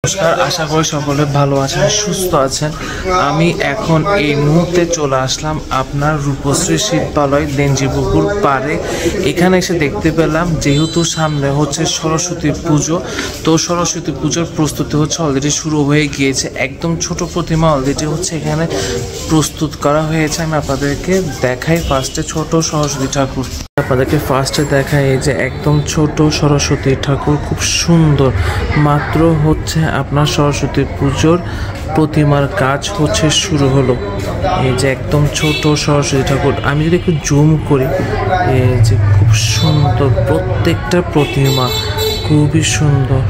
নমস্কার, আশা করি সকলে ভালো আছেন, সুস্থ আছেন। আমি এখন এই মুহূর্তে চলে আসলাম আপনার রূপশ্রী শিল্পালয় দেঞ্জিপুকুর পাড়ে। এখানে এসে দেখতে পেলাম যেহেতু সামনে হচ্ছে সরস্বতী পুজো, তো সরস্বতী পুজোর প্রস্তুতি হচ্ছে অলরেডি শুরু হয়ে গিয়েছে। একদম ছোট প্রতিমা অলরেডি হচ্ছে এখানে প্রস্তুত করা হয়েছে। আমি আপনাদেরকে দেখাই ফার্স্টে ছোট সরস্বতী ঠাকুর। আপনাদেরকে ফার্স্টে দেখাই এই যে একদম ছোট সরস্বতী ঠাকুর, খুব সুন্দর। মাত্র হচ্ছে আপনার সরস্বতী পুজোর প্রতিমার কাজ হচ্ছে শুরু হলো। এই যে একদম ছোট সরস্বতী ঠাকুর, আমি যদি একটু জুম করি, এই যে খুব সুন্দর প্রত্যেকটা প্রতিমা, খুবই সুন্দর।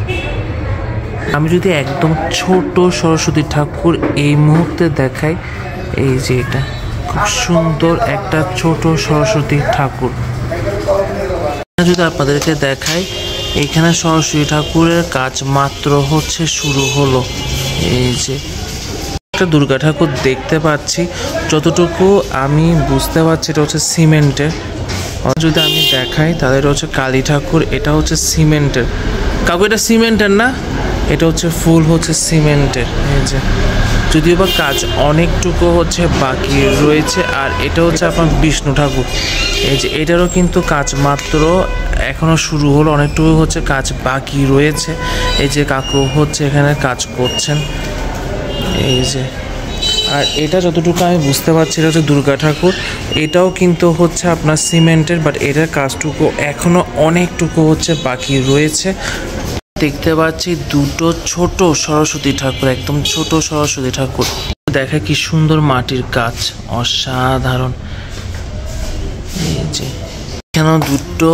আমি যদি একদম ছোট সরস্বতী ঠাকুর এই মুহূর্তে দেখাই, এই যে এটা খুব সুন্দর একটা ছোট সরস্বতী ঠাকুর। যদি আপনাদেরকে দেখাই, এখানে সরস্বতী ঠাকুরের কাজ মাত্র হচ্ছে শুরু হলো। এই যে একটা দুর্গা ঠাকুর দেখতে পাচ্ছি, যতটুকু আমি বুঝতে পারছি এটা হচ্ছে সিমেন্টের। যদি আমি দেখাই তাহলে এটা হচ্ছে কালী ঠাকুর, এটা হচ্ছে সিমেন্টের। কাকু এটা সিমেন্টের না, এটা হচ্ছে ফুল হচ্ছে সিমেন্টের। এই যে যদিও বা কাজ অনেকটুকু হচ্ছে বাকি রয়েছে। আর এটা হচ্ছে আপনার বিষ্ণু ঠাকুর। এই যে এটারও কিন্তু কাজ মাত্র এখনো শুরু হলো, অনেকটুকু হচ্ছে কাজ বাকি রয়েছে। এই যে কাকু হচ্ছে এখানে কাজ করছেন। এই যে আর এটা যতটুকু আমি বুঝতে পারছি এটা হচ্ছে দুর্গা ঠাকুর, এটাও কিন্তু হচ্ছে আপনার সিমেন্টের, বাট এটার কাজটুকু এখনো অনেকটুকু হচ্ছে বাকি রয়েছে। দেখতে পাচ্ছি দুটো ছোট সরস্বতী ঠাকুর, একদম ছোট সরস্বতী ঠাকুর। দেখা কি সুন্দর মাটির কাজ, অসাধারণ। এই যে এখানে দুটো,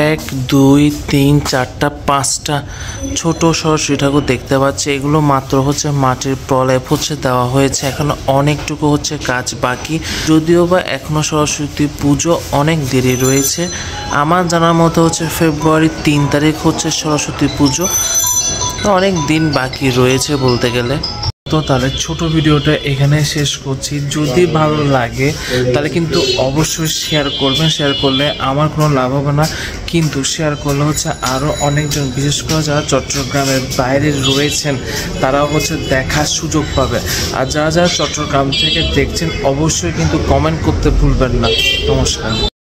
1 2 3 4টা 5টা ছোট সরস্বতী ঠাকুর দেখতে পাচ্ছি। এগুলো মাত্র হচ্ছে মাটির প্রলেপ হচ্ছে দেওয়া হয়েছে, এখনো অনেকটুকু হচ্ছে কাজ বাকি। যদিও বা এখনো সরস্বতী পুজো অনেক দেরি রয়েছে। আমার জানার মতো হচ্ছে ফেব্রুয়ারি 3 তারিখ হচ্ছে সরস্বতী পুজো, অনেক দিন বাকি রয়েছে বলতে গেলে। তো তাহলে ছোট ভিডিওটা এখানে শেষ করছি। যদি ভালো লাগে তাহলে কিন্তু অবশ্যই শেয়ার করবেন। শেয়ার করলে আমার কোনো লাভ হবে না, কিন্তু শেয়ার করলে হচ্ছে আরও অনেকজন, বিশেষ করে যারা চট্টগ্রামের বাইরে রয়েছেন তারাও হচ্ছে দেখার সুযোগ পাবে। আর যারা যারা চট্টগ্রাম থেকে দেখছেন অবশ্যই কিন্তু কমেন্ট করতে ভুলবেন না। নমস্কার।